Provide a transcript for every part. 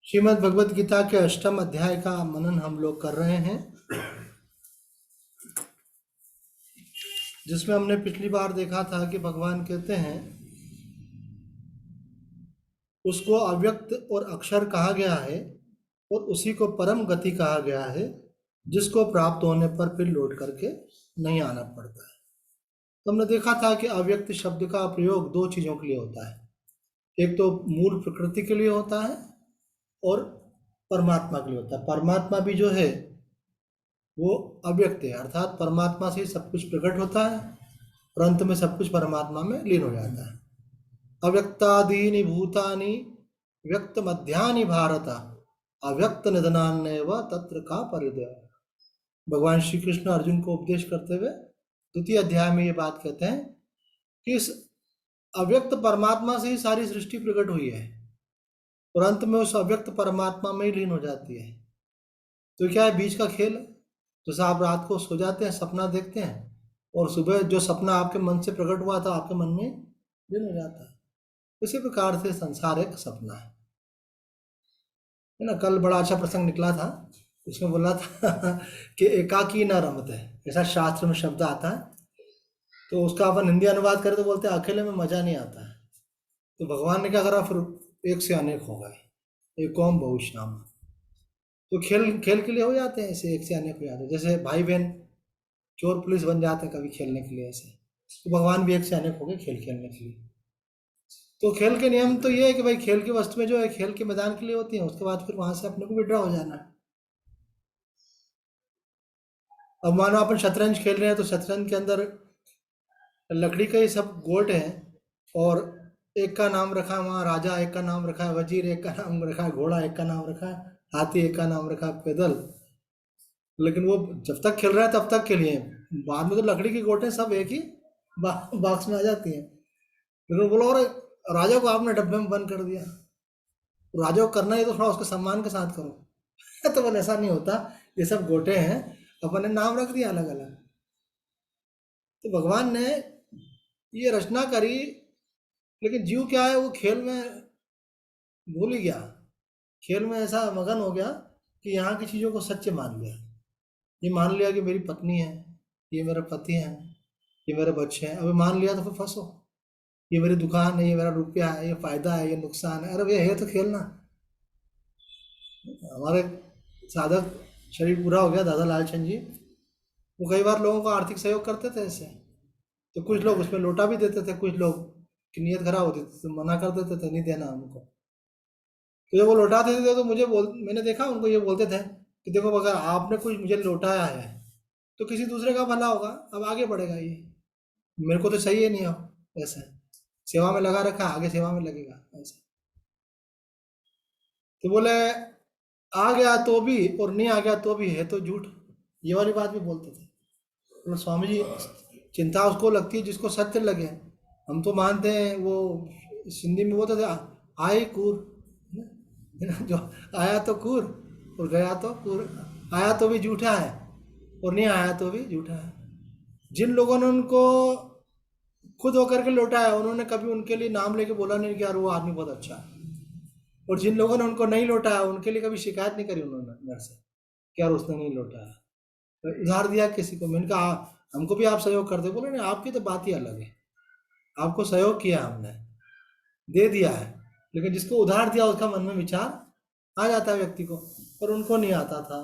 श्रीमद् भगवद गीता के अष्टम अध्याय का मनन हम लोग कर रहे हैं, जिसमें हमने पिछली बार देखा था कि भगवान कहते हैं उसको अव्यक्त और अक्षर कहा गया है और उसी को परम गति कहा गया है, जिसको प्राप्त होने पर फिर लौट करके नहीं आना पड़ता है। तो हमने देखा था कि अव्यक्त शब्द का प्रयोग दो चीज़ों के लिए होता है। एक तो मूल प्रकृति के लिए होता है और परमात्मा के लिए होता है। परमात्मा भी जो है वो अव्यक्त है, अर्थात परमात्मा से सब कुछ प्रकट होता है और अंत में सब कुछ परमात्मा में लीन हो जाता है। अव्यक्तादीनि भूतानि व्यक्त मध्यानि भारत अव्यक्त निधनान्यव तत्र का परिदय। भगवान श्री कृष्ण अर्जुन को उपदेश करते हुए द्वितीय अध्याय में ये बात कहते हैं कि इस अव्यक्त परमात्मा से ही सारी सृष्टि प्रकट हुई है और अंत में उस अव्यक्त परमात्मा में ही लीन हो जाती है। तो क्या है, बीच का खेल। जैसे आप रात को सो जाते हैं, सपना देखते हैं और सुबह जो सपना आपके मन से प्रकट हुआ था आपके मन में लीन हो जाता है। इसी प्रकार से संसार एक सपना है ना। कल बड़ा अच्छा प्रसंग निकला था, उसमें बोला था कि एकाकी न रमते, ऐसा शास्त्र में शब्द आता है। तो उसका अपन हिंदी अनुवाद करें तो बोलते हैं अकेले में मजा नहीं आता है। तो भगवान ने क्या करा, फिर एक से अनेक हो गए, एकोम बहुश्याम। तो खेल खेल के लिए हो जाते हैं ऐसे, एक से अनेक हो जाते हैं। जैसे भाई बहन चोर पुलिस बन जाते हैं कभी खेलने के लिए, ऐसे तो भगवान भी एक से अनेक हो गए खेल खेलने के लिए। तो खेल के नियम तो ये है कि भाई खेल की वस्तुएं जो है खेल के मैदान के लिए होती हैं, उसके बाद फिर वहां से अपने को विड्रॉ हो जाना है। अब मानो अपन शतरंज खेल रहे हैं तो शतरंज के अंदर लकड़ी का ही सब गोट है और एक का नाम रखा है वहाँ राजा, एक का नाम रखा है वजीर, एक का नाम रखा है घोड़ा, एक का नाम रखा है हाथी, एक का नाम रखा है पैदल। लेकिन वो जब तक खेल रहा है तब तक के लिए, बाद में तो लकड़ी की गोटें सब एक ही बॉक्स में आ जाती हैं। लेकिन बोलो और राजा को आपने डब्बे में बंद कर दिया, राजा को करना ही तो थोड़ा उसके सम्मान के साथ करो। तो बोले ऐसा नहीं होता, ये सब गोटे हैं, अपन ने नाम रख दिया अलग अलग। तो भगवान ने ये रचना करी, लेकिन जीव क्या है, वो खेल में भूल ही गया। खेल में ऐसा मगन हो गया कि यहाँ की चीज़ों को सच्चे मान लिया। ये मान लिया कि मेरी पत्नी है, ये मेरे पति हैं, ये मेरे बच्चे हैं। अभी मान लिया तो फिर फंसो। ये मेरी दुकान है, ये मेरा रुपया है, ये फायदा है, ये नुकसान है। अरे ये है तो खेलना। हमारे साधक शरीर पूरा हो गया दादा लालचंद जी, वो कई बार लोगों को आर्थिक सहयोग करते थे ऐसे। तो कुछ लोग उसमें लौटा भी देते थे, कुछ लोग की नीयत खराब होती थी तो मना कर देते थे, नहीं देना हमको। तो जब वो लौटाते थे तो मैंने देखा उनको ये बोलते थे कि देखो अगर आपने कुछ मुझे लौटाया है तो किसी दूसरे का भला होगा, अब आगे बढ़ेगा ये, मेरे को तो सही है नहीं हो। ऐसे सेवा में लगा रखा, आगे सेवा में लगेगा ऐसे। तो बोले आ गया तो भी और नहीं आ गया तो भी है तो झूठ, ये वाली बात भी बोलते थे। तो स्वामी जी, चिंता उसको लगती है जिसको सत्य लगे। हम तो मानते हैं, वो हिंदी में बोलते थे आए कूर, जो आया तो कूर और गया तो कूर। आया तो भी झूठा है और नहीं आया तो भी झूठा है। जिन लोगों ने उनको खुद होकर के लौटाया, उन्होंने कभी उनके लिए नाम लेके बोला नहीं कि यार वो आदमी बहुत अच्छा है। और जिन लोगों ने उनको नहीं लौटाया, उनके लिए कभी शिकायत नहीं करी उन्होंने मेरे से कि यार उसने नहीं लौटाया। तो उधार दिया किसी को, मैंने कहा हमको भी आप सहयोग करते, बोले नहीं आपकी तो बात ही अलग है, आपको सहयोग किया हमने, दे दिया है। लेकिन जिसको उधार दिया उसका मन में विचार आ जाता है व्यक्ति को, पर उनको नहीं आता था।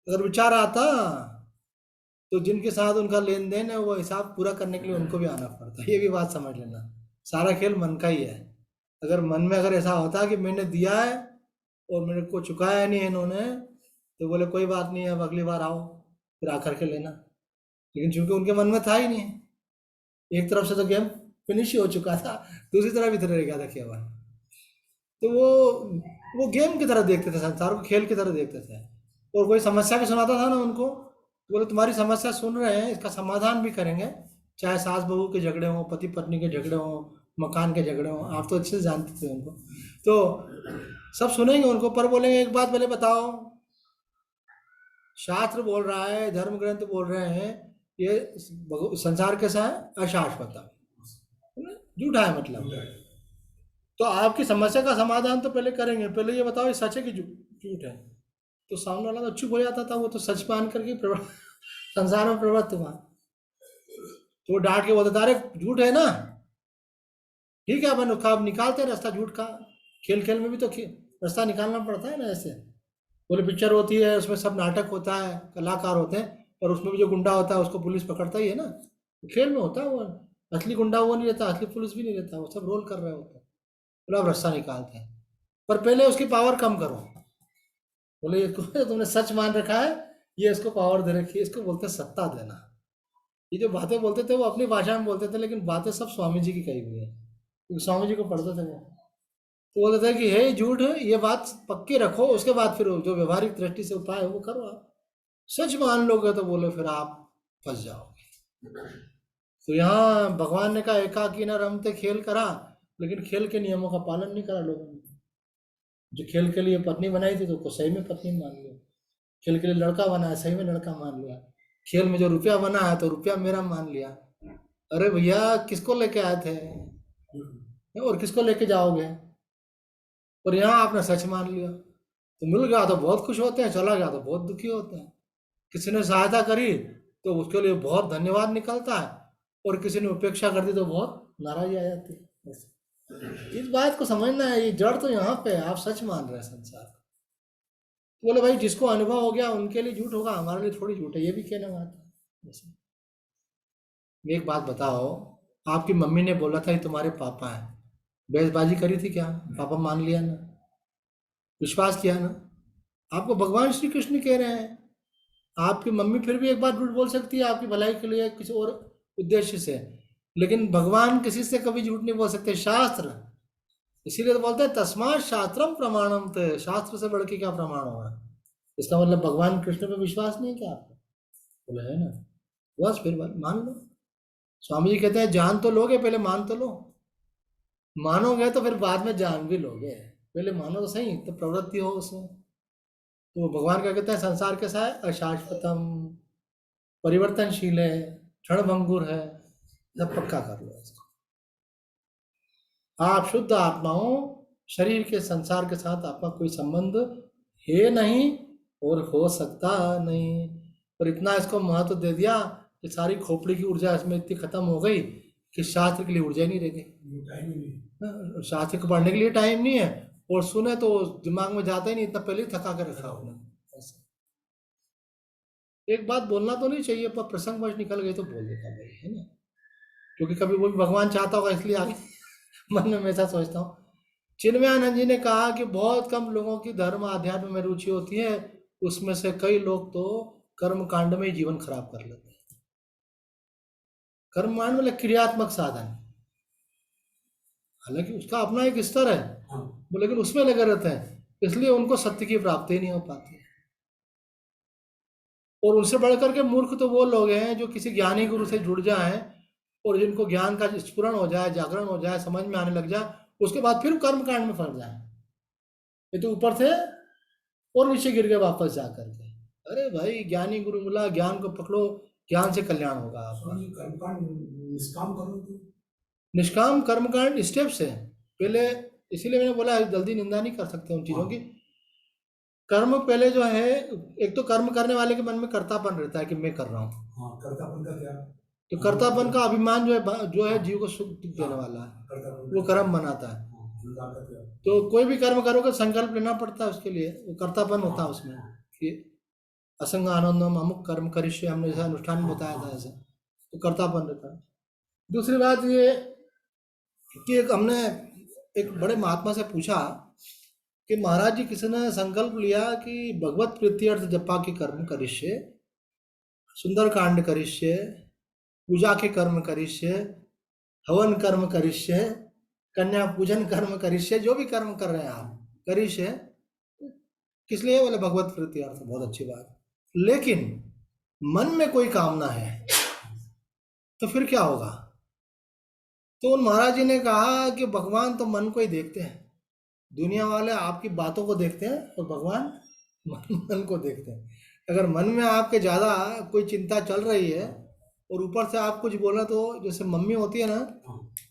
अगर विचार आता तो जिनके साथ उनका लेन देन है वो हिसाब पूरा करने के लिए उनको भी आना पड़ता है। ये भी बात समझ लेना, सारा खेल मन का ही है। अगर मन में अगर ऐसा होता कि मैंने दिया है और मेरे को चुकाया नहीं है इन्होंने, तो बोले कोई बात नहीं है, अब अगली बार आओ फिर आकर के लेना। लेकिन चूंकि उनके मन में था ही नहीं, एक तरफ से तो गेम फिनिश ही हो चुका था, दूसरी तरफ इधर रह गया था केवल। तो वो गेम की तरह देखते थे, संसार को खेल की तरह देखते थे। और कोई समस्या भी सुनाता था ना उनको, तो बोले तुम्हारी समस्या सुन रहे हैं, इसका समाधान भी करेंगे। चाहे सास बहू के झगड़े हों, पति पत्नी के झगड़े हों, मकान के झगड़े हों, आप तो अच्छे से जानते थे उनको। तो सब सुनेंगे उनको, पर बोलेंगे एक बात पहले बताओ, शास्त्र बोल रहा है, धर्म ग्रंथ बोल रहे हैं ये संसार कैसा है, अशाश्वत है ना? झूठा है मतलब। तो आपकी समस्या का समाधान तो पहले करेंगे, पहले ये बताओ ये सच है कि झूठ है। तो सामने वाला तो चुप हो जाता था, वो तो सच मान करके संसार में प्रवृत्त हुआ। तो वो डांट के बोलता था, अरे झूठ है ना, ठीक है अपन अब निकालते हैं रास्ता झूठ का। खेल खेल में भी तो रास्ता निकालना पड़ता है ना। ऐसे बोले पिक्चर होती है, उसमें सब नाटक होता है, कलाकार होते हैं, और उसमें भी जो गुंडा होता है उसको पुलिस पकड़ता ही है ना। खेल में होता है वो, असली गुंडा वो नहीं रहता, असली पुलिस भी नहीं रहता, वो सब रोल कर रहे होते हैं। बोले अब रास्ता निकालते हैं, पर पहले उसकी पावर कम करो। बोले ये तुमने सच मान रखा है, ये इसको पावर दे रखी है, इसको बोलते हैं सत्ता देना। ये जो बातें बोलते थे वो अपनी भाषा में बोलते थे, लेकिन बातें सब स्वामी जी की कही हुई है, क्योंकि स्वामी जी को पढ़ते थे वो। तो बोलते थे कि हे झूठ, ये बात पक्की रखो, उसके बाद फिर जो व्यवहारिक दृष्टि से उपाय है वो करो। आप सच मान लोगे तो बोले फिर आप फंस जाओगे। तो यहाँ भगवान ने कहा एकाकी न रमते खेल करा, लेकिन खेल के नियमों का पालन नहीं करा लोगों ने। जो खेल के लिए पत्नी बनाई थी तो उसको सही में पत्नी मान लिया, खेल के लिए लड़का बनाया सही में लड़का मान लिया, खेल में जो रुपया बना है तो रुपया मेरा मान लिया। अरे भैया किसको लेके आए थे और किसको लेके जाओगे? और यहाँ आपने सच मान लिया, तो मिल गया तो बहुत खुश होते हैं, चला गया तो बहुत दुखी होते हैं। किसी ने सहायता करी तो उसके लिए बहुत धन्यवाद निकलता है, और किसी ने उपेक्षा कर दी तो बहुत नाराजी आ जाती है। इस बात को समझना है, ये जड़ तो यहाँ पे है, आप सच मान रहे हैं संसार। बोले भाई जिसको अनुभव हो गया उनके लिए झूठ होगा, हमारे लिए थोड़ी झूठ है, ये भी कहना बात है। एक बात बताओ, आपकी मम्मी ने बोला था ये तुम्हारे पापा है, बहसबाजी करी थी क्या? पापा मान लिया ना, विश्वास किया ना। आपको भगवान श्री कृष्ण कह रहे हैं, आपकी मम्मी फिर भी एक बार झूठ बोल सकती है आपकी भलाई के लिए किसी और उद्देश्य से, लेकिन भगवान किसी से कभी झूठ नहीं बोल सकते। शास्त्र, इसीलिए तो बोलते हैं तस्मात् शास्त्रम प्रमाणम थे, शास्त्र से बढ़ के क्या प्रमाण होगा? इसका मतलब भगवान कृष्ण पे विश्वास नहीं है क्या आपको? बोले है ना, बस फिर मान लो। स्वामी जी कहते हैं जान तो लोगे, पहले मान तो लो, मानोगे तो फिर बाद में जान भी लोगे, पहले मानो तो सही, तो प्रवृत्ति हो उसमें। तो भगवान क्या कहते हैं, संसार कैसा है? अशाश्वतम, परिवर्तनशील है, क्षणभंगुर है, सब पक्का कर लो इसको। आप शुद्ध आत्मा हो, शरीर के संसार के साथ आपका कोई संबंध है नहीं और हो सकता नहीं। और इतना इसको महत्व दे दिया कि सारी खोपड़ी की ऊर्जा इसमें इतनी खत्म हो गई कि शास्त्र के लिए ऊर्जा ही नहीं रह गई। शास्त्र को पढ़ने के लिए टाइम नहीं है, और सुने तो दिमाग में जाता ही नहीं, इतना पहले ही थका कर रखा उन्होंने। एक बात बोलना तो नहीं चाहिए, पर प्रसंगवश निकल गई तो बोल देता भाई, है ना, क्योंकि कभी वो भी भगवान चाहता होगा, इसलिए आगे मन में मैं ऐसा सोचता हूँ। चिन्मयानंद जी ने कहा कि बहुत कम लोगों की धर्म आध्यात्म में रुचि होती है, उसमें से कई लोग तो कर्म कांड में ही जीवन खराब कर लेते हैं। कर्म कांड मतलब क्रियात्मक साधन, हालांकि उसका अपना एक स्तर है, लेकिन उसमें लगे रहते हैं, इसलिए उनको सत्य की प्राप्ति नहीं हो पाती है। और उनसे बढ़कर के मूर्ख तो वो लोग हैं जो किसी ज्ञानी गुरु से जुड़ जाएं और जिनको ज्ञान का स्फुरण हो जाए, जागरण हो जाए, समझ में आने लग जाए, उसके बाद फिर कर्म कांड में फंस जाए। ये तो ऊपर थे और नीचे गिर गए वापस जा करके। अरे भाई ज्ञानी गुरु मिला, ज्ञान को पकड़ो, ज्ञान से कल्याण होगा आपका। निष्काम कर्मकांड स्टेप्स है पहले, इसीलिए मैंने बोला जल्दी निंदा नहीं कर सकते उन चीजों की। कर्म पहले जो है, एक तो कर्म करने वाले के मन में कर्तापन रहता है कि मैं कर रहा हूँ। कर्तापन का क्या? तो कर्तापन का अभिमान जो है जीव को सुख देने वाला है, वो कर्म बनाता है। तो कोई भी कर्म करोगे संकल्प लेना पड़ता है उसके लिए, वो कर्तापन होता है उसमें कि असंग आनंदम अमुक कर्म करिष्य, हमने जैसा अनुष्ठान में बताया था ऐसे, तो कर्तापन रहता है। दूसरी बात ये कि हमने एक बड़े महात्मा से पूछा कि महाराज जी किसी ने संकल्प लिया कि भगवत प्रीत्यर्थ जपा के कर्म करिष्य, सुंदर कांड करिष्य, पूजा के कर्म करिष्य, हवन कर्म करिष्य, कन्या पूजन कर्म करिष्य, जो भी कर्म कर रहे हैं आप करिष्य, किस लिए? बोले भगवत प्रीत्यर्थ। बहुत अच्छी बात, लेकिन मन में कोई कामना है तो फिर क्या होगा? तो महाराज जी ने कहा कि भगवान तो मन को ही देखते हैं, दुनिया वाले आपकी बातों को देखते हैं और भगवान मन को देखते हैं। अगर मन में आपके ज्यादा कोई चिंता चल रही है और ऊपर से आप कुछ बोला, तो जैसे मम्मी होती है ना,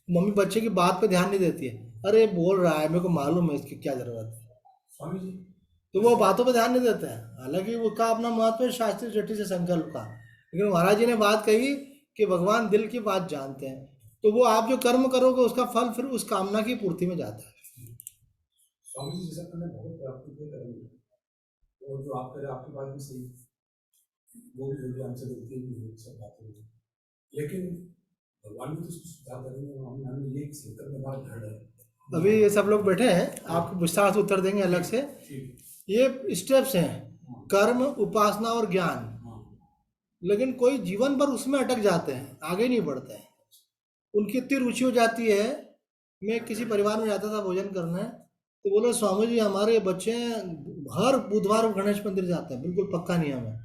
मम्मी बच्चे की बात पे ध्यान नहीं देती है, अरे बोल रहा है, मेरे को मालूम है इसकी क्या जरूरत है। स्वामी जी तो वो बातों पर ध्यान नहीं देते हैं, हालांकि वो का अपना महत्व है शास्त्रीय दृष्टि से संकल्प का। लेकिन महाराज जी ने बात कही कि भगवान दिल की बात जानते हैं, तो वो आप जो कर्म करोगे उसका फल फिर उस कामना की पूर्ति में जाता है। स्वामी जी जैसा मैंने बहुत प्राप्ति किए करेंगे, और जो आप करें आपकी बात भी सही, वो भी बोलिए हमसे गलती भी हुई, सब बातें हुई, लेकिन भगवान भी तो उसको सुधार करेंगे। हमने ये संकल्प में बात घड़ है। अभी ये सब लोग बैठे हैं, आपको विस्तार से उत्तर देंगे अलग से। ये स्टेप्स हैं, कर्म, उपासना और ज्ञान। लेकिन कोई जीवन भर उसमें अटक जाते हैं, आगे नहीं बढ़ते हैं। उनकी इतनी रुचि हो जाती है। मैं किसी परिवार में जाता था भोजन करने, तो बोले स्वामी जी हमारे बच्चे हर बुधवार को गणेश मंदिर जाते हैं, बिल्कुल पक्का नियम है।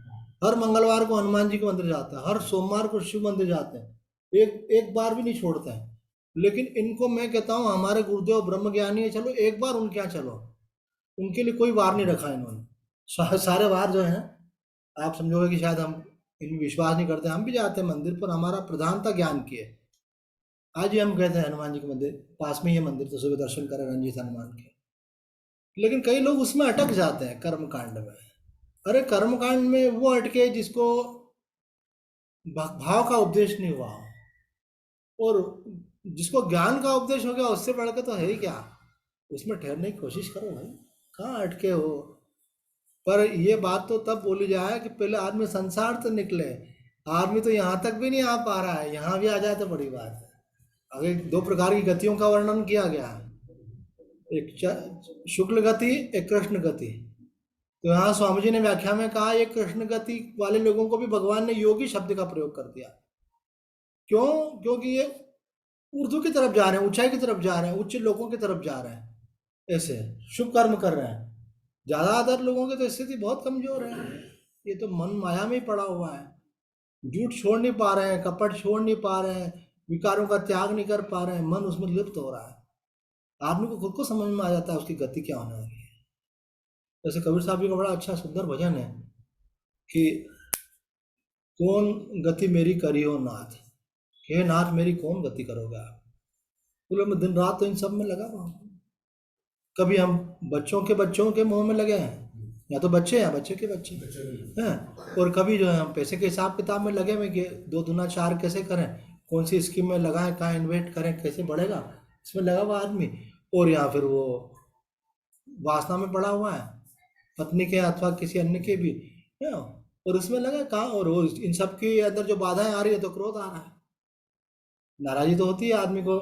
हर मंगलवार को हनुमान जी के मंदिर जाते हैं, हर सोमवार को शिव मंदिर जाते हैं, एक एक बार भी नहीं छोड़ते हैं। लेकिन इनको मैं कहता हूँ हमारे गुरुदेव ब्रह्म ज्ञानी है, चलो एक बार उनके यहाँ चलो। उनके लिए कोई वार नहीं रखा इन्होंने। सारे वार जो हैं, आप समझोगे कि शायद हम इनमें विश्वास नहीं करते। हम भी जाते हैं मंदिर, पर हमारा प्रधानता ज्ञान की है। आज ही हम गए थे हनुमान जी के मंदिर, पास में ही है मंदिर, तो सुबह दर्शन करें रंजीत हनुमान के। लेकिन कई लोग उसमें अटक जाते हैं कर्म कांड में। अरे कर्म कांड में वो अटके जिसको भाव का उपदेश नहीं हुआ हो, और जिसको ज्ञान का उपदेश हो गया उससे बढ़ के तो है ही क्या। उसमें ठहरने की कोशिश करो भाई, कहाँ अटके हो। पर ये बात तो तब बोली जाए कि पहले आदमी संसार से निकले। आदमी तो यहाँ तक भी नहीं आ पा रहा है, यहाँ भी आ जाए तो बड़ी बात है। आगे दो प्रकार की गतियों का वर्णन किया गया है, एक शुक्ल गति, एक कृष्ण गति। तो यहाँ स्वामी जी ने व्याख्या में कहा ये कृष्ण गति वाले लोगों को भी भगवान ने योगी शब्द का प्रयोग कर दिया। क्यों? क्योंकि ये ऊर्ध्व की तरफ जा रहे हैं, ऊंचाई की तरफ जा रहे हैं, उच्च लोगों की तरफ जा रहे हैं, ऐसे शुभ कर्म कर रहे हैं। ज्यादातर लोगों की तो स्थिति बहुत कमजोर है। ये तो मन माया में ही पड़ा हुआ है, झूठ छोड़ नहीं पा रहे हैं, कपट छोड़ नहीं पा रहे हैं, विकारों का त्याग नहीं कर पा रहे हैं, मन उसमें लिप्त हो रहा है। आदमी को खुद को समझ में आ जाता है उसकी गति क्या होने वाली है। जैसे कबीर साहब जी का बड़ा अच्छा सुंदर भजन है कि कौन गति मेरी करियो नाथ, हे नाथ मेरी कौन गति करोगे आप। बोले मैं दिन रात तो इन सब में लगा हुआ हूँ। कभी हम बच्चों के मुंह में लगे हैं, या तो बच्चे हैं बच्चे के बच्चे हैं, और कभी जो है हम पैसे के हिसाब किताब में लगे हुए कि 2 दूना 4 कैसे करें, कौन सी स्कीम में लगाएं, कहाँ इन्वेस्ट करें, कैसे बढ़ेगा, इसमें लगा हुआ आदमी। और या फिर वो वासना में पड़ा हुआ है, पत्नी के अथवा किसी अन्य के भी है, और उसमें लगा कहाँ। और वो इन सब के अंदर जो बाधाएं आ रही है तो क्रोध आ रहा है, नाराजी तो होती है आदमी को,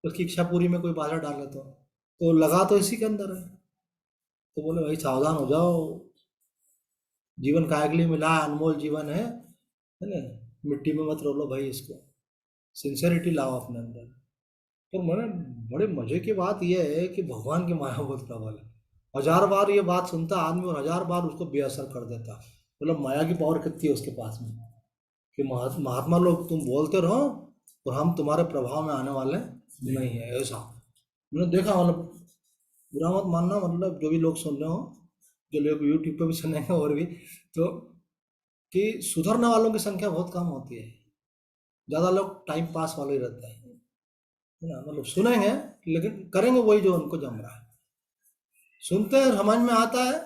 उसकी इच्छा पूरी में कोई बाधा डाले तो लगा तो इसी के अंदर है। तो बोले भाई सावधान हो जाओ, जीवन काहे के लिए मिला है, अनमोल जीवन है ना, मिट्टी में मत रोलो भाई इसको, सिंसेरिटी लाओ अपने अंदर। तो मैंने बड़े मजे की बात यह है कि भगवान की माया बहुत प्रबल है। 1000 बार ये बात सुनता आदमी और 1000 बार उसको बेअसर कर देता। मतलब माया की पावर कितनी है उसके पास में, कि महात्मा लोग तुम बोलते रहो और हम तुम्हारे प्रभाव में आने वाले नहीं है, ऐसा मैंने देखा। मतलब बुरा मत मानना, मतलब जो भी लोग सुन रहे हो, जो लोग यूट्यूब पे भी सुनेंगे और भी, तो कि सुधरने वालों की संख्या बहुत कम होती है, ज़्यादा लोग टाइम पास वाले ही रहते हैं, है ना। मतलब सुनेंगे लेकिन करेंगे वही जो उनको जम रहा है। सुनते हैं समझ में आता है,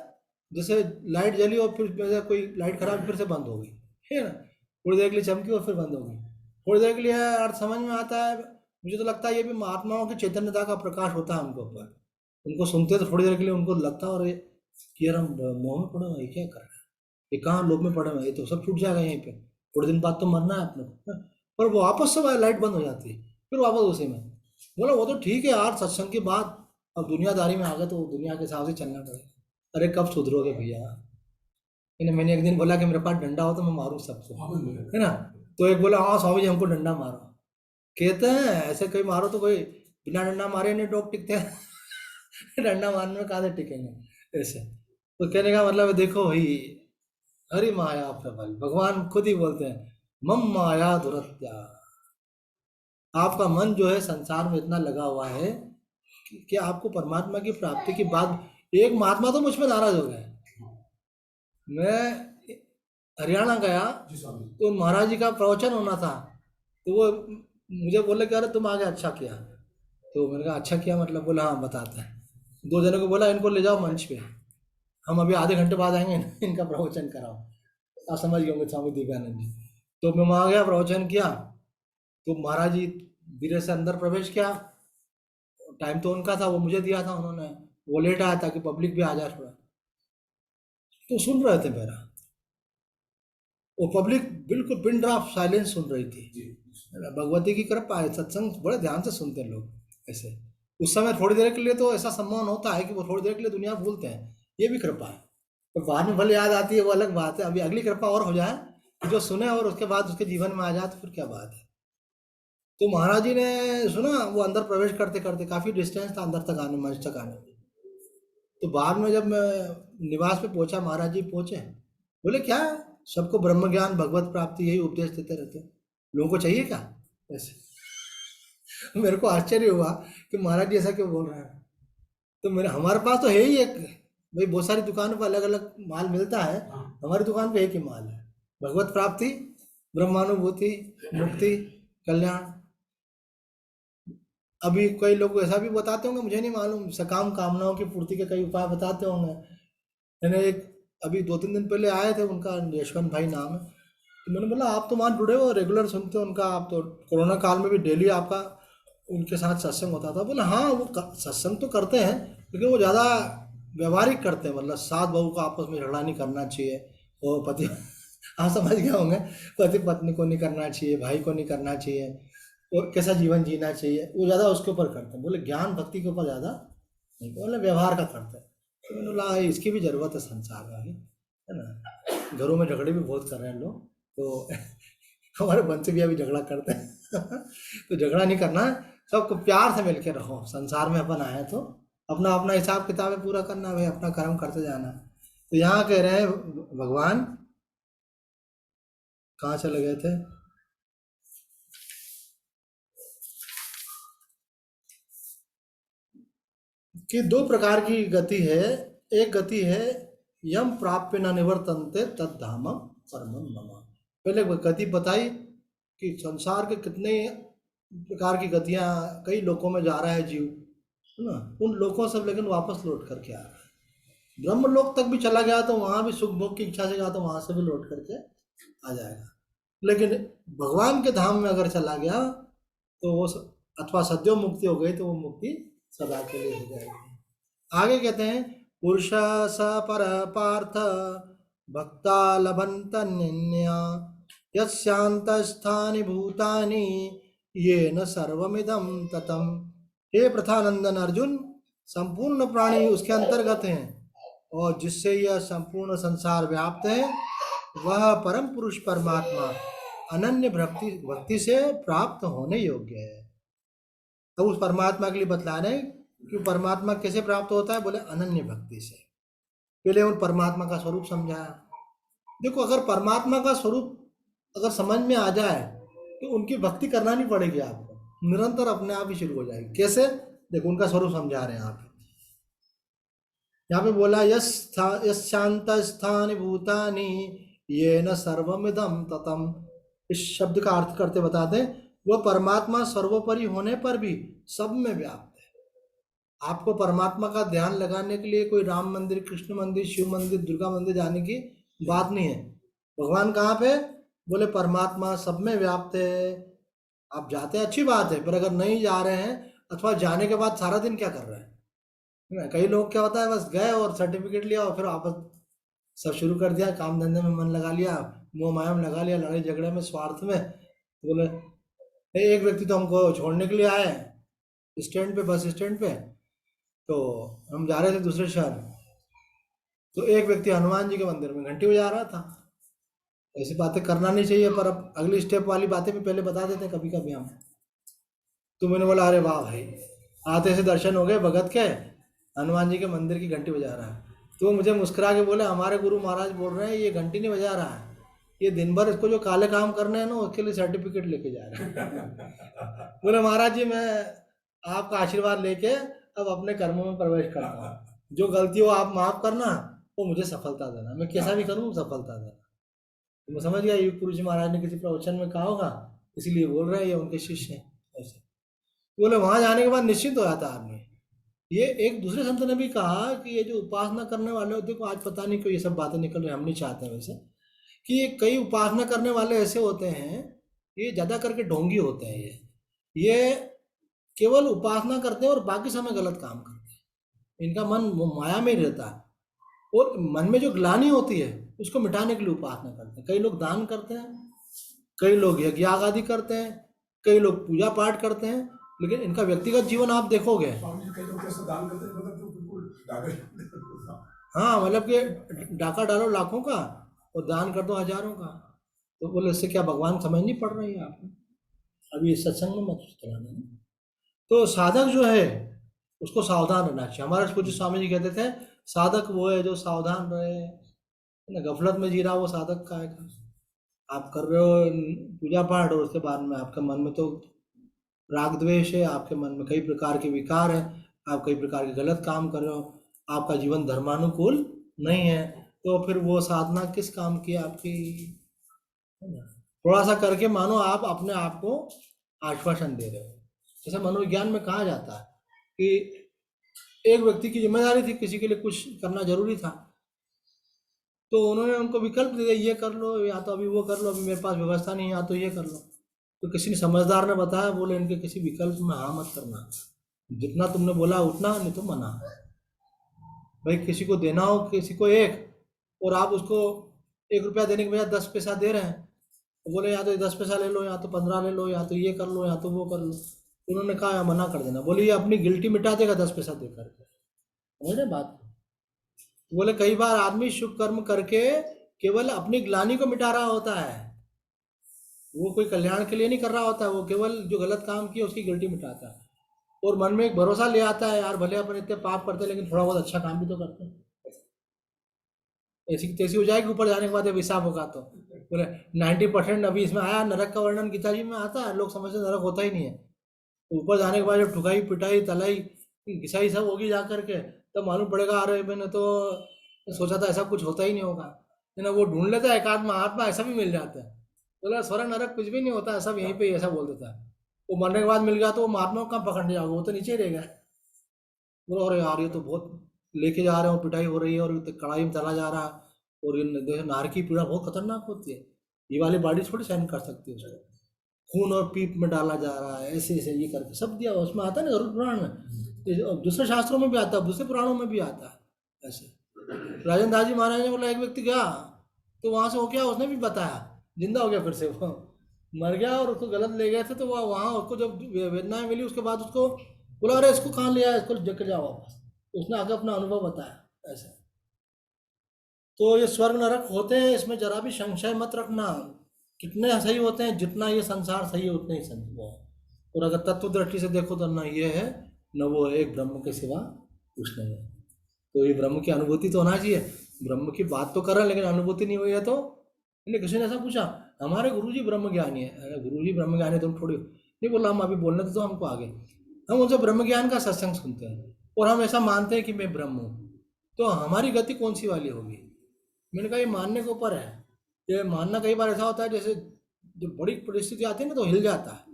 जैसे लाइट जली और फिर जैसे कोई लाइट खराब फिर से बंद हो गई, है ना, थोड़ी देर के लिए चमकी और फिर बंद हो गई, थोड़ी देर के लिए अर्थ समझ में आता है। मुझे तो लगता है ये भी महात्माओं की चैतन्यता का प्रकाश होता है उनके ऊपर। उनको सुनते तो थोड़ी देर के लिए उनको लगता है और ये कि यार हम मुँह में पड़े हुए हैं, ये क्या कर रहे हैं, ये कहाँ लोग में पड़े हुए हैं, ये तो सब छूट जाएगा यहीं पे, थोड़े दिन बाद तो मरना है अपने को, हाँ। पर वो वापस से लाइट बंद हो जाती है, फिर वापस उसी में। बोला वो तो ठीक है यार, सत्संग की बात, अब दुनियादारी में आ गए तो दुनिया के हिसाब से चलना पड़ेगा। अरे कब सुधरोगे भैया। इन्हें मैंने एक दिन बोला कि मेरे पास डंडा हो तो मैं मारूं सबको, है ना। तो एक बोला हाँ स्वामी जी हमको डंडा मारो। कहते हैं ऐसे कोई मारो तो कोई बिना डंडा मारे नहीं डॉग टिकते हैं। डंडा मारने में कहाँ से टिकेंगे ऐसे। तो कहने का मतलब है देखो भाई, हरि माया प्रबल, भगवान खुद ही बोलते हैं मम माया दुरत्या। आपका मन जो है संसार में इतना लगा हुआ है कि आपको परमात्मा की प्राप्ति के बाद, एक महात्मा तो मुझ पर नाराज हो गए। मैं हरियाणा गया तो महाराज जी का प्रवचन होना था, तो वो मुझे बोले कि अरे तुम आगे अच्छा किया, तो मैंने कहा अच्छा किया, मतलब बोला हाँ बताते हैं। 2 जनों को बोला इनको ले जाओ मंच पे, हम अभी आधे घंटे बाद आएंगे, इनका प्रवचन कराओ। आप समझ गए होंगे स्वामी दिव्यानंद जी। तो मैं वहाँ गया, प्रवचन किया। तो महाराज जी धीरे से अंदर प्रवेश किया। टाइम तो उनका था, वो मुझे दिया था उन्होंने। वो लेट आया ताकि पब्लिक भी आ जाए थोड़ा। तो सुन रहे थे मेरा, वो पब्लिक बिल्कुल पिन ड्रॉप साइलेंस सुन रही थी। जी। भगवती की कृपा है, सत्संग बड़े ध्यान से सुनते हैं लोग ऐसे। उस समय थोड़ी देर के लिए तो ऐसा सम्मान होता है कि वो थोड़ी देर के लिए दुनिया भूलते हैं, ये भी कृपा है। तो बाद में भले याद आती है वो अलग बात है, अभी अगली कृपा और हो जाए कि जो सुने और उसके बाद उसके जीवन में आ जाए तो फिर क्या बात है। तो महाराज जी ने सुना, वो अंदर प्रवेश करते करते काफी डिस्टेंस था अंदर तक आने, मंच तक आने में। तो बाद में जब मैं निवास पे पहुंचा, महाराज जी पहुंचे, बोले क्या है? सबको ब्रह्म ज्ञान भगवत प्राप्ति यही उपदेश देते रहते हो, लोगों को चाहिए क्या ऐसे? मेरे को आश्चर्य हुआ कि महाराज जी ऐसा क्यों बोल रहे हैं। तो मेरे हमारे पास तो है ही एक, भाई बहुत सारी दुकानों पर अलग अलग माल मिलता है, हाँ। हमारी दुकान पे एक ही माल है, भगवत प्राप्ति, ब्रह्मानुभूति, मुक्ति, कल्याण। अभी कई लोग ऐसा भी बताते होंगे, मुझे नहीं मालूम, सकाम कामनाओं की पूर्ति के कई उपाय बताते होंगे। मैंने एक अभी 2-3 दिन पहले आए थे, उनका यशवंत भाई नाम है। तो मैंने बोला आप तो वहाँ जुड़े हो, रेगुलर सुनते हो उनका, आप तो कोरोना काल में भी डेली आपका उनके साथ सत्संग होता था। बोला हाँ वो सत्संग तो करते हैं, लेकिन वो ज़्यादा व्यवहारिक करते हैं, मतलब सास बहू को आपस में झगड़ा नहीं करना चाहिए, और पति आप समझ गए होंगे, पति पत्नी को नहीं करना चाहिए, भाई को नहीं करना चाहिए, और कैसा जीवन जीना चाहिए, वो ज़्यादा उसके ऊपर करते हैं। बोले ज्ञान भक्ति के ऊपर ज़्यादा नहीं, बोले व्यवहार का करते हैं। तो मैंने बोला इसकी भी ज़रूरत है संसार में अभी, है ना। घरों में झगड़े भी बहुत कर रहे हैं लोग, तो हमारे बंसी भी अभी झगड़ा करते हैं तो झगड़ा नहीं करना है, सबको प्यार से मिलकर रहो। संसार में अपन आए तो अपना अपना हिसाब किताब है पूरा करना है भाई, अपना कर्म करते जाना है। तो यहाँ कह रहे हैं भगवान, कहाँ चले गए थे? कि 2 प्रकार की गति है। एक गति है यम प्राप्य न निवर्तन्ते तद धामम परमम मम। पहले वो गति बताई कि संसार के कितने प्रकार की गतियां, कई लोकों में जा रहा है जीव, है ना। उन लोकों से लेकिन वापस लौट करके आ रहा है। ब्रह्म लोक तक भी चला गया तो वहां भी सुख भोग की इच्छा से गया तो वहां से भी लौट करके आ जाएगा। लेकिन भगवान के धाम में अगर चला गया तो वो अथवा सद्यो मुक्ति हो गई तो वो मुक्ति सदा के लिए हो जाएगी। आगे कहते हैं पुरुष स पर पार्थ भक्ता लभंतन्यन्या यस्यांतस्थानि भूतानि येन सर्वमिदं ततम। हे प्रथानंदन अर्जुन, संपूर्ण प्राणी उसके अंतर्गत हैं, और जिससे यह संपूर्ण संसार व्याप्त है वह परम पुरुष परमात्मा अनन्य भक्ति भक्ति से प्राप्त होने योग्य है। अब उस परमात्मा के लिए बतला रहे हैं कि परमात्मा कैसे प्राप्त होता है, बोले अनन्य भक्ति से। पहले उन परमात्मा का स्वरूप समझाया। देखो अगर परमात्मा का स्वरूप अगर समझ में आ जाए तो उनकी भक्ति करना नहीं पड़ेगी आपको, निरंतर अपने आप ही शुरू हो जाएगी। कैसे? देखो उनका स्वरूप समझा रहे हैं आप। यहाँ पे बोला यस शांत स्थान भूतानि ये न सर्वमिदम ततम। इस शब्द का अर्थ करते बताते हैं वो परमात्मा सर्वोपरि होने पर भी सब में व्याप्त है। आपको परमात्मा का ध्यान लगाने के लिए कोई राम मंदिर, कृष्ण मंदिर, शिव मंदिर, दुर्गा मंदिर जाने की बात नहीं है। भगवान कहाँ पे? बोले परमात्मा सब में व्याप्त है। आप जाते हैं अच्छी बात है, पर अगर नहीं जा रहे हैं अथवा जाने के बाद सारा दिन क्या कर रहे हैं, है ना। कई लोग क्या होता है बस गए और सर्टिफिकेट लिया और फिर वापस सब शुरू कर दिया, काम धंधे में मन लगा लिया, मोह माया में लगा लिया, लड़ाई झगड़े में, स्वार्थ में। बोले एक व्यक्ति तो हमको छोड़ने के लिए आए स्टैंड पे, बस स्टैंड पे, तो हम जा रहे थे दूसरे शहर, तो एक व्यक्ति हनुमान जी के मंदिर में घंटी बजा रहा था। ऐसी बातें करना नहीं चाहिए, पर अब अगली स्टेप वाली बातें भी पहले बता देते हैं कभी कभी हम। तो मैंने बोला अरे वाह भाई, आते से दर्शन हो गए भगत के, हनुमान जी के मंदिर की घंटी बजा रहा है। तो मुझे मुस्कुरा के बोले हमारे गुरु महाराज बोल रहे हैं ये घंटी नहीं बजा रहा है, ये दिन भर इसको जो काले काम करने हैं ना उसके लिए सर्टिफिकेट लेके जा रहा है बोले महाराज जी मैं आपका आशीर्वाद लेके अब अपने कर्मों में प्रवेश करता हूँ, जो गलती हो आप माफ करना, वो मुझे सफलता देना, मैं कैसा भी करूँ सफलता देना। तो मैं समझ गया युग पुरुष जी महाराज ने किसी प्रवचन में कहा होगा, इसीलिए बोल रहे हैं ये उनके शिष्य हैं ऐसे। बोले वहां जाने के बाद निश्चिंत हो जाता है आदमी। ये एक दूसरे संत ने भी कहा कि ये जो उपासना करने वाले होते हैं, को आज पता नहीं क्यों ये सब बातें निकल रही, हम नहीं चाहते वैसे, कि ये कई उपासना करने वाले ऐसे होते हैं, ये ज्यादा करके ढोंगी होते हैं। ये केवल उपासना करते हैं और बाकी समय गलत काम करते हैं। इनका मन वो माया में ही रहता है, और मन में जो ग्लानि होती है उसको मिटाने के लिए उपासना करते हैं। कई लोग दान करते हैं, कई लोग यज्ञ आदि करते हैं, कई लोग पूजा पाठ करते हैं, लेकिन इनका व्यक्तिगत जीवन आप देखोगे, स्वामी जी कई लोग कैसे दान करते हैं, मतलब तो बिल्कुल डाके। हाँ मतलब कि डाका डालो लाखों का और दान कर दो हजारों का। तो बोले इससे क्या भगवान समझ नहीं पड़ रही है आपको? अभी इस सत्संग में मत चलाना है। तो साधक जो है उसको सावधान रहना चाहिए। हमारे पूज्य स्वामी जी कहते थे, साधक वो है जो सावधान रहे, ना गफलत में जी रहा वो साधक का है। आप कर रहे हो पूजा पाठ और उसके बाद में आपके मन में तो राग द्वेष है, आपके मन में कई प्रकार के विकार है, आप कई प्रकार के गलत काम कर रहे हो, आपका जीवन धर्मानुकूल नहीं है, तो फिर वो साधना किस काम की आपकी? थोड़ा सा करके मानो आप अपने आप को आश्वासन दे रहे हो। जैसे मनोविज्ञान में कहा जाता है कि एक व्यक्ति की जिम्मेदारी थी, किसी के लिए कुछ करना जरूरी था, तो उन्होंने उनको विकल्प दे दिया, ये कर लो या तो अभी वो कर लो, अभी मेरे पास व्यवस्था नहीं है, या तो ये कर लो। तो किसी ने समझदार ने बताया, बोले इनके किसी विकल्प में हाँ मत करना, जितना तुमने बोला उतना, नहीं तो मना। भाई किसी को देना हो किसी को एक, और आप उसको 1 रुपया देने के बजाय 10 पैसा दे रहे हैं, तो बोले या तो 10 पैसा ले लो, या तो 15 ले लो, या तो ये कर लो, या तो वो कर लो। उन्होंने कहा मना कर देना। बोले ये अपनी गिल्टी मिटा देगा 10 पैसा दे करके। समझ रहे बात? बोले कई बार आदमी शुभ कर्म करके केवल अपनी ग्लानि को मिटा रहा होता है, वो कोई कल्याण के लिए नहीं कर रहा होता है, वो केवल जो गलत काम किया उसकी गिल्टी मिटाता है, और मन में एक भरोसा ले आता है, यार भले अपन इतने पाप करते हैं लेकिन थोड़ा बहुत अच्छा काम भी तो करते हैं। ऐसी तैसी हो जाएगी ऊपर जाने के बाद जब हिसाब होगा तो। बोले 90% अभी इसमें आया, नरक का वर्णन गीता जी में आता है, लोग समझते नरक होता ही नहीं है। तो ऊपर जाने के बाद जब ठुकाई पिटाई तलाई घिसाई सब होगी जा करके, तब मालूम पड़ेगा अरे मैंने तो सोचा था ऐसा कुछ होता ही नहीं होगा। ना वो ढूंढ लेता है, एक आध महात्मा ऐसा भी मिल जाता है, बोला स्वर्ग नरक कुछ भी नहीं होता, सब यहीं पे ऐसा बोल देता है। वो मरने के बाद मिल गया तो वो महात्मा को कहाँ पकड़ने जाओगे, वो तो नीचे ही रह गया। बोलो अरे यार ये तो बहुत लेके जा रहे हो, पिटाई हो रही है और कढ़ाई में तला जा रहा है, और ये देखो नार की पीड़ा बहुत खतरनाक होती है, ये वाली बॉडी थोड़ी सहन कर सकती है उसको। खून और पीप में डाला जा रहा है, ऐसे ऐसे ये करके सब दिया उसमें आता है ना गरुड़ पुराण में, दूसरे शास्त्रों में भी आता है, दूसरे पुराणों में भी आता है ऐसे। राजन दास जी महाराज ने बोला एक व्यक्ति गया तो वहां से हो गया, उसने भी बताया, जिंदा हो गया, फिर से वो मर गया और उसको गलत ले गए थे, तो वह वहाँ उसको जब वेदनाएं मिली उसके बाद उसको बोला अरे इसको कहाँ लिया, इसको लेकर जाओ वापस। उसने आगे अपना अनुभव बताया ऐसे। तो ये स्वर्ग नरक होते हैं, इसमें जरा भी संशय मत रखना। कितने सही होते हैं, जितना ये संसार सही है उतने ही सही है। और अगर तत्व दृष्टि से देखो तो न ये है न वो है, एक ब्रह्म के सिवा कुछ नहीं है। तो ये ब्रह्म की अनुभूति तो होना चाहिए। ब्रह्म की बात तो कर रहे हैं लेकिन अनुभूति नहीं हुई है तो। किसी ने ऐसा पूछा, हमारे गुरुजी ब्रह्म ज्ञानी है। अरे गुरुजी ब्रह्म ज्ञानी तुम थोड़ी नहीं, बोला हम अभी बोलने तो हमको आगे, हम उनसे ब्रह्म ज्ञान का सत्संग सुनते हैं और हम ऐसा मानते हैं कि मैं ब्रह्म हूँ, तो हमारी गति कौन सी वाली होगी? मैंने कहा ये मानने के ऊपर है। ये मानना कई बार ऐसा होता है जैसे जब बड़ी परिस्थिति आती है ना तो हिल जाता है।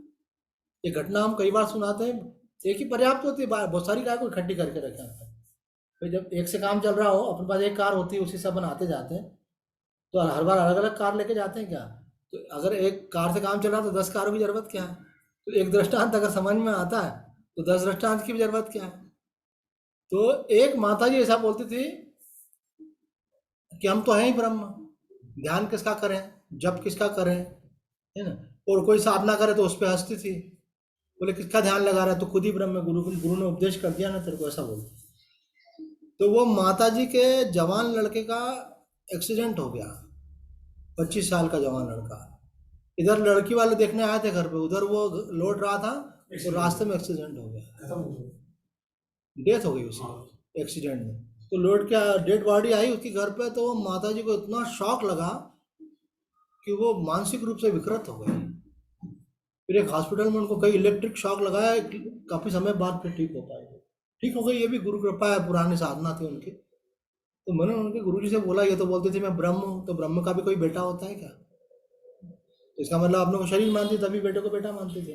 ये घटना हम कई बार सुनाते हैं, एक ही पर्याप्त होती है, बहुत सारी कार को इकट्ठी करके रखे होता है। फिर जब एक से काम चल रहा हो, अपने पास एक कार होती है उसी से बनाते जाते हैं, तो हर बार अलग अलग कार लेके जाते हैं क्या? तो अगर एक कार से काम चल रहा है तो 10 कारों की जरूरत क्या है? तो एक दृष्टांत अगर समझ में आता है तो 10 दृष्टांत की भी जरूरत क्या है? तो एक माता जी ऐसा बोलती थी कि हम तो हैं ही ब्रह्म, ध्यान किसका करें, जप किसका करें, है ना? और कोई साधना करे तो उस पर हंसती थी, बोले किसका ध्यान लगा रहा है, तो खुद ही ब्रह्म है, गुरु ने उपदेश कर दिया ना तेरे को, ऐसा बोलते। तो वो माता जी के जवान लड़के का एक्सीडेंट हो गया, 25 साल का जवान लड़का। इधर लड़की वाले देखने आए थे घर पे, उधर वो लौट रहा था तो रास्ते में एक्सीडेंट हो गया, खत्म हो गया, डेथ हो गई उसकी एक्सीडेंट में। तो लौट के डेड बॉडी आई उसके घर पे, तो माता जी को इतना शॉक लगा कि वो मानसिक रूप से विकृत हो गए। फिर एक हॉस्पिटल में उनको कई इलेक्ट्रिक शॉक लगाया, काफी समय बाद फिर ठीक हो पाए, ठीक हो गई। ये भी गुरु कृपा है, पुरानी साधना थी उनकी। तो मैंने उनके गुरुजी से बोला, ये तो बोलते थे मैं ब्रह्म हूँ, तो ब्रह्म का भी कोई बेटा होता है क्या? तो इसका मतलब आपने को शरीर मानती तभी बेटे को बेटा मानते थे।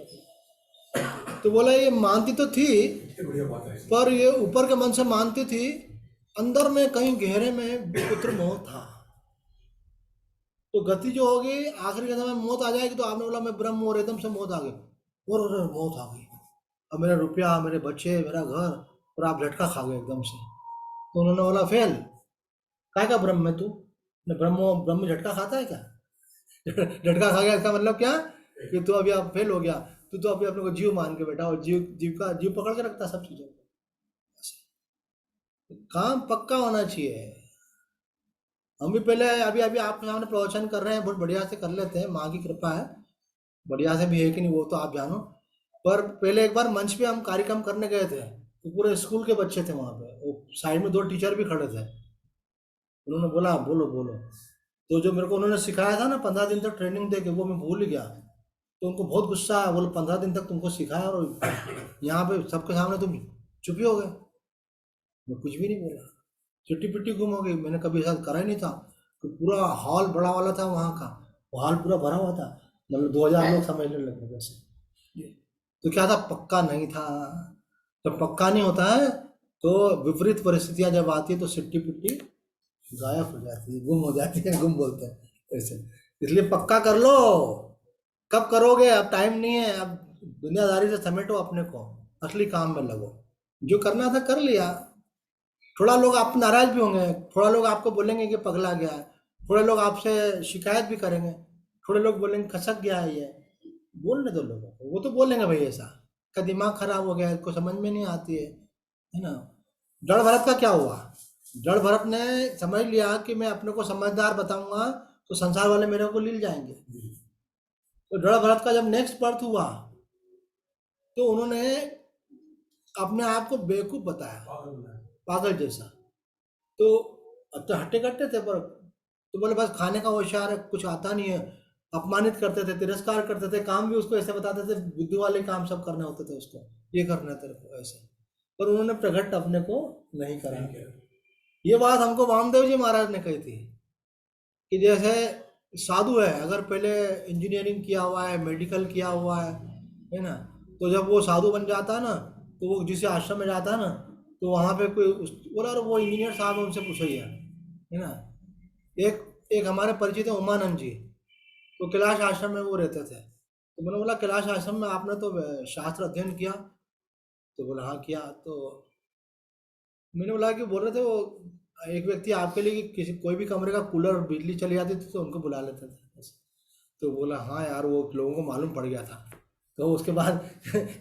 तो बोला ये मानती तो थी, कितनी बढ़िया बात है। पर ये ऊपर के मन से मानती थी, अंदर में कहीं गहरे में विपुत्र मोह था। तो गति जो होगी आखिरी के समय मौत आ जाएगी, तो आपने बोला मैं ब्रह्म हूँ, और एकदम से मौत आ गई, और मौत आ गई, अब मेरा रुपया, मेरे बच्चे, मेरा घर, और आप झटका खा गए एकदम से। तो उन्होंने बोला फेल, काय का ब्रह्म है तू? ने ब्रह्म ब्रह्म झटका खाता है क्या? झटका खा गया इसका मतलब क्या कि तू अभी आप फेल हो गया, तू तो अभी अपने को जीव मान के बैठा, और जीव पकड़ के रखता सब चीजों को। काम पक्का होना चाहिए। हम भी पहले अभी अभी आपके सामने प्रवचन कर रहे हैं, बहुत बढ़िया से कर लेते हैं, माँ की कृपा है, बढ़िया से भी है कि नहीं वो तो आप जानो। पर पहले एक बार मंच पे हम कार्यक्रम करने गए थे, तो पूरे स्कूल के बच्चे थे वहाँ पे, वो साइड में 2 टीचर भी खड़े थे। उन्होंने बोला बोलो बोलो, तो जो मेरे को उन्होंने सिखाया था ना 15 दिन तक ट्रेनिंग दे के, वो मैं भूल गया। तो उनको बहुत गुस्सा आया, बोले 15 दिन तक तुमको सिखाया और यहाँ पे सबके सामने तुम चुप ही हो गए। मैं कुछ भी नहीं बोला, चिट्टी पिट्टी गुम हो गई, मैंने कभी ऐसा करा ही नहीं था। तो पूरा हॉल बड़ा वाला था वहाँ का, वो हॉल पूरा भरा हुआ था, मतलब 2000 लोग समझने लगे वैसे। तो क्या था, पक्का नहीं था। जब पक्का नहीं होता है तो विपरीत परिस्थितियां जब आती है तो सिट्टी पिट्टी गायब हो जाती है, गुम हो जाती है, गुम बोलते हैं ऐसे। इसलिए पक्का कर लो। कब करोगे, अब टाइम नहीं है, अब दुनियादारी से समेटो अपने को, असली काम में लगो। जो करना था कर लिया। थोड़ा लोग आप नाराज भी होंगे, थोड़ा लोग आपको बोलेंगे कि पगला गया है, थोड़े लोग आपसे शिकायत भी करेंगे, थोड़े लोग बोलेंगे खसक गया है ये। बोलने दो लोगों को, वो तो बोलेंगे भाई ऐसा का दिमाग खराब हो गया है, इसको समझ में नहीं आती है ना। जड़ भरत का क्या हुआ? जड़ भरत ने समझ लिया कि मैं अपने को समझदार बताऊंगा तो संसार वाले मेरे को मिल जाएंगे। तो जड़ भरत का जब नेक्स्ट बर्थ हुआ तो उन्होंने अपने आप को बेवकूफ बताया, पागल जैसा। तो अब तो हट्टे कट्टे थे, पर तो बोले बस खाने का होशियार है, कुछ आता नहीं है, अपमानित करते थे, तिरस्कार करते थे, काम भी उसको ऐसे बताते थे, बुद्धि वाले काम सब करने होते थे उसको, ये करना है तेरे को ऐसे। पर उन्होंने प्रकट अपने को नहीं करा। ये बात हमको वामदेव जी महाराज ने कही थी कि जैसे साधु है, अगर पहले इंजीनियरिंग किया हुआ है, मेडिकल किया हुआ है ना, तो जब वो साधु बन जाता है ना, तो वो जिस आश्रम में जाता है ना, तो वहाँ पे कोई बोला अरे वो इंजीनियर साहब है, उनसे पूछिए, है ना। एक एक हमारे परिचित है उमानंद जी, तो कैलाश आश्रम में वो रहते थे। तो मैंने बोला कैलाश आश्रम में आपने तो शास्त्र अध्ययन किया? तो बोला हाँ किया। तो मैंने बोला कि बोल रहे थे वो एक व्यक्ति आपके लिए कि किसी कोई भी कमरे का कूलर बिजली चली जाती थी तो उनको बुला लेते थे। तो बोला हाँ यार वो लोगों को मालूम पड़ गया था। तो उसके बाद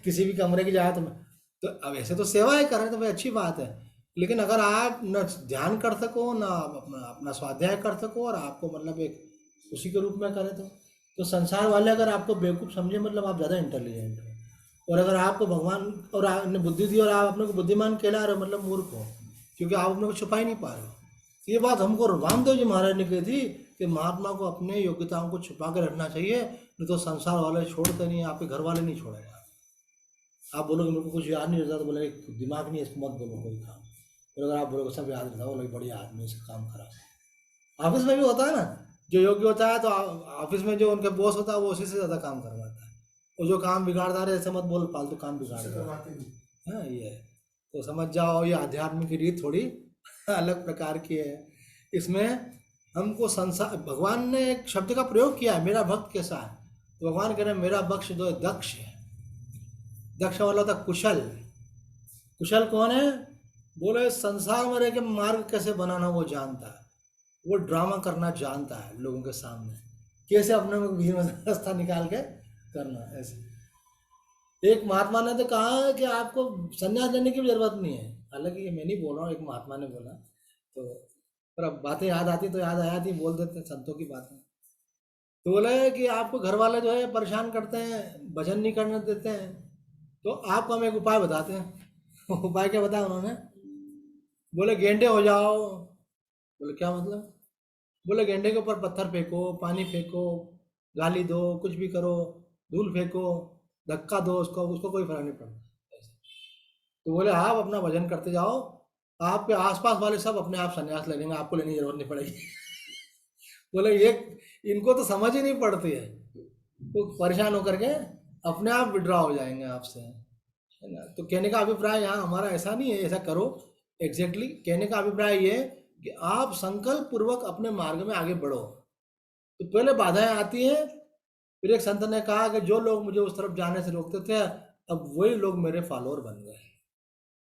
किसी भी कमरे की जाए तो अब ऐसे तो सेवाएं कर रहे हैं तो भाई अच्छी बात है, लेकिन अगर आप न ध्यान कर सको ना अपना अपना स्वाध्याय कर सको और आपको मतलब एक उसी के रूप में करें तो संसार वाले अगर आपको बेवकूफ़ समझे मतलब आप ज़्यादा इंटेलिजेंट हो, और अगर आपको भगवान और आपने बुद्धि दी और आप अपने को बुद्धिमान कहला रहे हो मतलब मूर्ख हो, क्योंकि आप अपने को छुपा ही नहीं पा रहे हो। तो ये बात हमको रामदेव जी महाराज ने कही थी कि महात्मा को अपने योग्यताओं को छुपा के रखना चाहिए, नहीं तो संसार वाले छोड़ते नहीं, आपके घर वाले नहीं छोड़ेगा। आप बोलोगे मेरे को कुछ याद नहीं रहता तो बोलेंगे दिमाग नहीं है इसको मत बोलो कोई काम, और अगर आप बोलोगे सब याद रहता बोलोगे बढ़िया आदमी इसका काम खराब। ऑफिस में भी होता है ना, जो योग्य होता है तो ऑफिस में जो उनके बॉस होता है वो उसी से ज़्यादा काम करवाता है, और जो काम बिगाड़ता रहे ऐसे मत बोल फालतू काम बिगाड़ दो। हाँ ये है। तो समझ जाओ ये आध्यात्म की रीत थोड़ी अलग प्रकार की है। इसमें हमको संसार, भगवान ने एक शब्द का प्रयोग किया है, मेरा भक्त कैसा है, तो भगवान कह रहे हैं मेरा बख्श दो दक्ष है। दक्ष वाला था कुशल। कुशल कौन है? बोले संसार में रह के मार्ग कैसे बनाना वो जानता है, वो ड्रामा करना जानता है लोगों के सामने, कैसे अपने में रास्ता निकाल के करना ऐसे। एक महात्मा ने तो कहा कि आपको संन्यास लेने की भी जरूरत नहीं है, हालांकि ये मैं नहीं बोल रहा हूँ, एक महात्मा ने बोला। तो पर अब बातें याद आती तो याद आती बोल देते हैं संतों की बातें। तो बोले कि आपको घर वाले जो है परेशान करते हैं, भजन नहीं करने देते हैं, तो आपको हम एक उपाय बताते हैं। उपाय क्या बताया उन्होंने? बोले गेंडे हो जाओ। बोले क्या मतलब? बोले गेंडे के ऊपर पत्थर फेंको, पानी फेंको, गाली दो, कुछ भी करो, धूल फेंको, धक्का दो उसको, उसको कोई फर्क नहीं पड़ता। तो बोले आप अपना भजन करते जाओ, आपके आसपास वाले सब अपने आप संन्यास ले लेंगे, आपको लेने की जरूरत नहीं पड़ेगी। बोले ये इनको तो समझ ही नहीं पड़ती है, तो परेशान होकर के अपने आप विड्रॉ हो जाएंगे आपसे। है ना। तो कहने का अभिप्राय यहाँ हमारा ऐसा नहीं है ऐसा करो, एग्जैक्टली कहने का अभिप्राय ये है कि आप संकल्प पूर्वक अपने मार्ग में आगे बढ़ो। तो पहले बाधाएं आती हैं, फिर एक संत ने कहा कि जो लोग मुझे उस तरफ जाने से रोकते थे अब वही लोग मेरे फॉलोअर बन गए,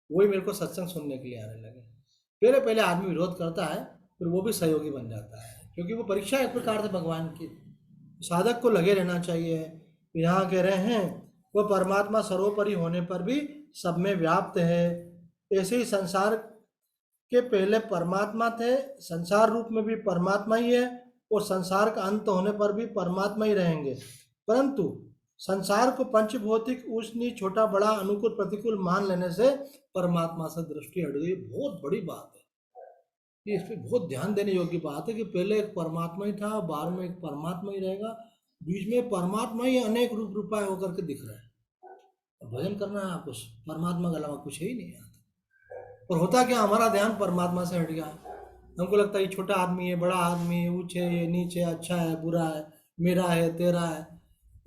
वही मेरे को सत्संग सुनने के लिए आने लगे। पहले पहले आदमी विरोध करता है, फिर वो भी सहयोगी बन जाता है, क्योंकि वो परीक्षा एक प्रकार से भगवान की। साधक को लगे रहना चाहिए। यहाँ कह रहे हैं वह परमात्मा सर्वोपरि होने पर भी सब में व्याप्त है। ऐसे ही संसार के पहले परमात्मा थे, संसार रूप में भी परमात्मा ही है, और संसार का अंत होने पर भी परमात्मा ही रहेंगे। परंतु संसार को पंचभौतिक ऊंच नीच छोटा बड़ा अनुकूल प्रतिकूल मान लेने से परमात्मा से दृष्टि हट गई। बहुत बड़ी बात है ये, इस पर बहुत ध्यान देने योग्य बात है कि पहले एक परमात्मा ही था, बाद में एक परमात्मा ही रहेगा, बीच में परमात्मा ही अनेक रूप रूपाए होकर के दिख रहा है। भजन करना है आपको, परमात्मा के अलावा कुछ ही नहीं आता। और होता क्या, हमारा ध्यान परमात्मा से हट गया। हमको लगता है ये छोटा आदमी है, बड़ा आदमी है, ऊंचे है नीचे, अच्छा है बुरा है, मेरा है तेरा है,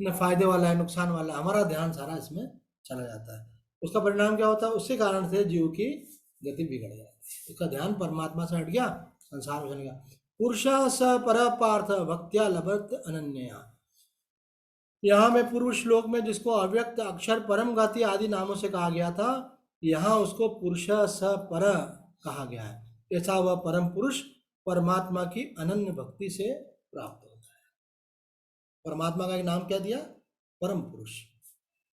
न फायदे वाला है नुकसान वाला है, हमारा ध्यान सारा इसमें चला जाता है। उसका परिणाम क्या होता है, उसी कारण से जीव की गति बिगड़ जाती है। उसका ध्यान परमात्मा से हट गया, संसार में चल गया। पुरुष स पर पार्थ भक्त्या लभत अनन्या। यहाँ में पूर्व श्लोक में जिसको अव्यक्त अक्षर परम गति आदि नामों से कहा गया था, यहाँ उसको पुरुष स पर कहा गया है। ऐसा वह परम पुरुष परमात्मा की अनन्य भक्ति से प्राप्त होता है। परमात्मा का एक नाम क्या दिया, परम पुरुष।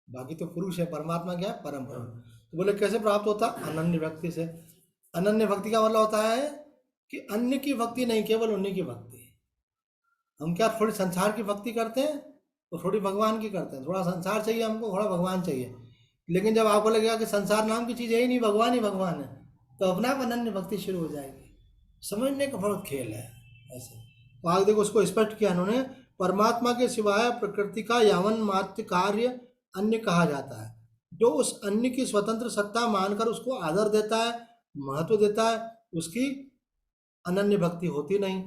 बाकी तो पुरुष है, परमात्मा क्या है, परम पुरुष। तो बोले कैसे प्राप्त होता, अनन्य भक्ति से। अनन्य भक्ति का मतलब होता है कि अन्य की भक्ति नहीं, केवल उन्हीं की भक्ति। हम क्या थोड़ी संसार की भक्ति करते हैं और थोड़ी भगवान की करते हैं। थोड़ा संसार चाहिए हमको, थोड़ा भगवान चाहिए। लेकिन जब आपको लगेगा कि संसार नाम की चीज़ है ही नहीं, भगवान ही भगवान है, तो अपना अनन्य भक्ति शुरू हो जाएगी। समझने का बहुत खेल है ऐसे। तो आगे देखो उसको स्पष्ट किया उन्होंने, परमात्मा के सिवाय प्रकृति का यावन मात्र कार्य अन्य कहा जाता है। जो उस अन्य की स्वतंत्र सत्ता मानकर उसको आदर देता है, महत्व देता है, उसकी अनन्य भक्ति होती नहीं।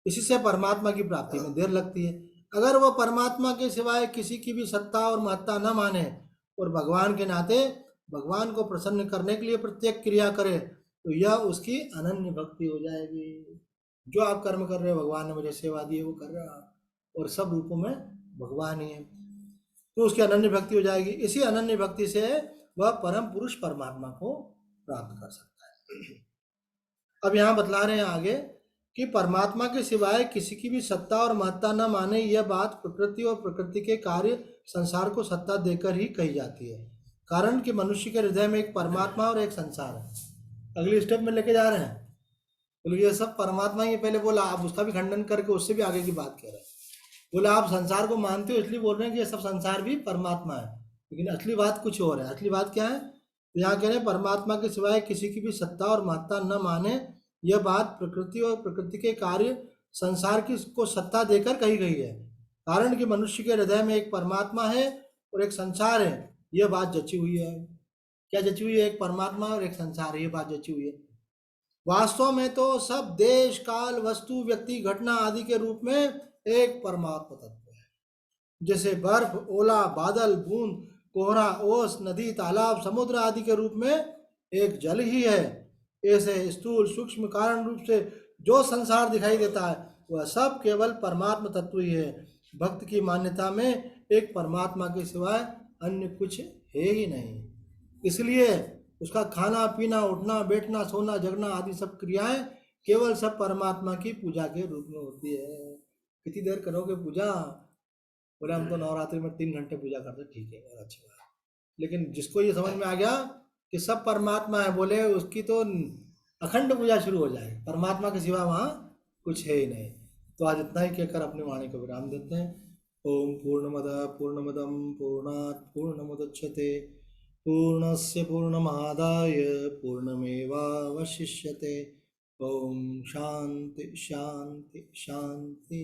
इसी से परमात्मा की प्राप्ति में देर लगती है। अगर वह परमात्मा के सिवाय किसी की भी सत्ता और महत्ता न माने और भगवान के नाते भगवान को प्रसन्न करने के लिए प्रत्येक क्रिया करे, तो यह उसकी अनन्य भक्ति हो जाएगी। जो आप कर्म कर रहे हो, भगवान ने मुझे सेवा दी है, वो कर रहा है, और सब रूपों में भगवान ही है, तो उसकी अनन्य भक्ति हो जाएगी। इसी अनन्य भक्ति से वह परम पुरुष परमात्मा को प्राप्त कर सकता है। अब यहाँ बतला रहे हैं आगे कि परमात्मा के सिवाय किसी की भी सत्ता और महत्ता न माने, यह बात प्रकृति और प्रकृति के कार्य संसार को सत्ता देकर ही कही जाती है। कारण कि मनुष्य के हृदय में एक परमात्मा और एक संसार है। अगली स्टेप में लेके जा रहे हैं, बोले ये सब परमात्मा ही पहले बोला, आप उसका भी खंडन करके उससे भी आगे की बात कह रहे हैं। बोला आप संसार को मानते हो इसलिए बोल रहे हैं कि ये सब संसार भी परमात्मा है, लेकिन असली बात कुछ और है। असली बात क्या है, यहाँ कह रहे हैं परमात्मा के सिवाय किसी की भी सत्ता और महत्ता न माने, यह बात प्रकृति और प्रकृति के कार्य संसार की को सत्ता देकर कही गई है। कारण कि मनुष्य के हृदय में एक परमात्मा है और एक संसार है, यह बात जची हुई है। क्या जची हुई है, एक परमात्मा और एक संसार, ये बात जची हुई है। वास्तव में तो सब देश काल वस्तु व्यक्ति घटना आदि के रूप में एक परमात्मा तत्व है। जैसे बर्फ ओला बादल बूंद कोहरा ओस नदी तालाब समुद्र आदि के रूप में एक जल ही है, ऐसे स्थूल सूक्ष्म कारण रूप से जो संसार दिखाई देता है वह सब केवल परमात्मा तत्व ही है। भक्त की मान्यता में एक परमात्मा के सिवाय अन्य कुछ है ही नहीं। इसलिए उसका खाना पीना उठना बैठना सोना जगना आदि सब क्रियाएं केवल सब परमात्मा की पूजा के रूप में होती है। कितनी देर करोगे पूजा, बोले हम तो नवरात्रि में 3 घंटे पूजा करते, ठीक है और अच्छी बात। लेकिन जिसको ये समझ में आ गया कि सब परमात्मा है, बोले उसकी तो अखंड पूजा शुरू हो जाए, परमात्मा के सिवा वहाँ कुछ है ही नहीं। तो आज इतना ही कहकर अपनी वाणी को विराम देते हैं। ओम पूर्णमदः पूर्णमिदं पूर्णात् पूर्णमुदच्यते पूर्णस्य पूर्णमादाय पूर्णमेवावशिष्यते। ओम शांति शांति शांति।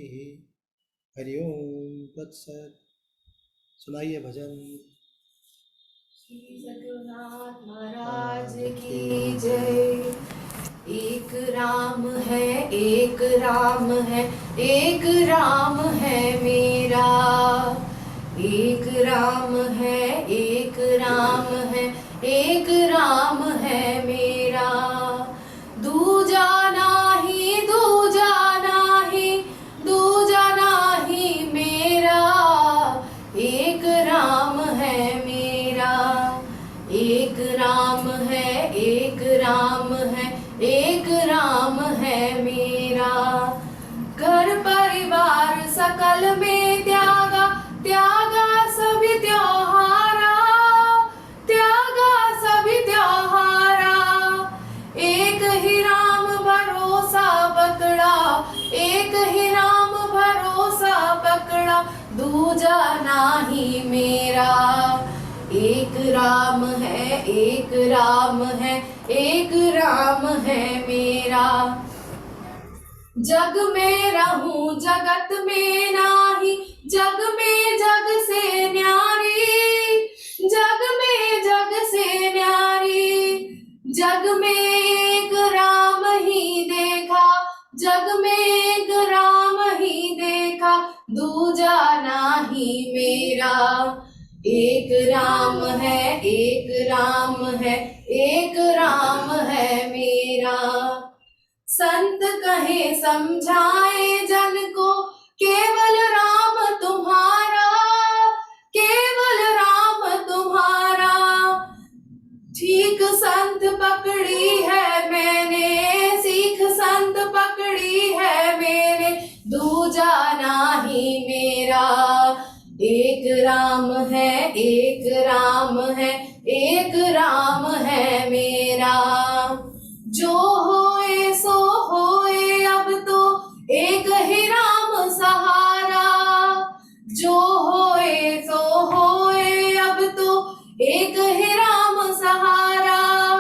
हरि ओम तत्सत। सुनाइए भजन। श्री जगन्नाथ महाराज की जय। एक राम है एक राम है एक राम है मेरा, एक राम है, एक राम है, एक राम है मेरा। दूजा नाही, दूजा नाही, दूजा नाही मेरा। एक राम है मेरा, एक राम है, एक राम है, एक राम है मेरा। घर परिवार सकल में त्यागा, त्यागा सभी त्योहारा, त्यागा सभी त्योहारा। एक ही राम भरोसा पकड़ा, एक ही राम भरोसा पकड़ा, दूजा नाही मेरा। एक राम है, एक राम है, एक राम है मेरा। जग में रहूं जगत में नाही, जग में जग से न्यारी, जग में जग से न्यारी। जग में एक राम ही देखा, जग में एक राम ही देखा, दूजा नाही मेरा। एक राम है, एक राम है, एक राम है मेरा। संत कहे समझाए जन को, केवल राम तुम्हारा, केवल राम तुम्हारा। ठीक संत पकड़ी है मैंने, सीख संत पकड़ी है मैंने, दूजा नाही मेरा। एक राम है, एक राम है, एक राम है मेरा। जो होए सो होए अब तो एक ही राम सहारा, जो होए सो होए अब तो एक ही राम सहारा।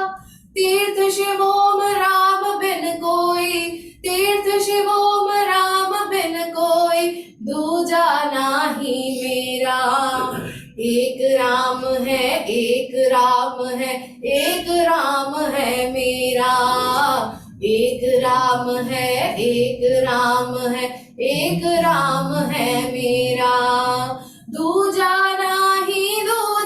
तीर्थ शिवोम राम बिन कोई, तीर्थ शिवोम राम बिन कोई, दूजा नाही मेरा। एक राम है, एक राम है, एक राम है मेरा। एक राम है, एक राम है, एक राम है मेरा। दूजा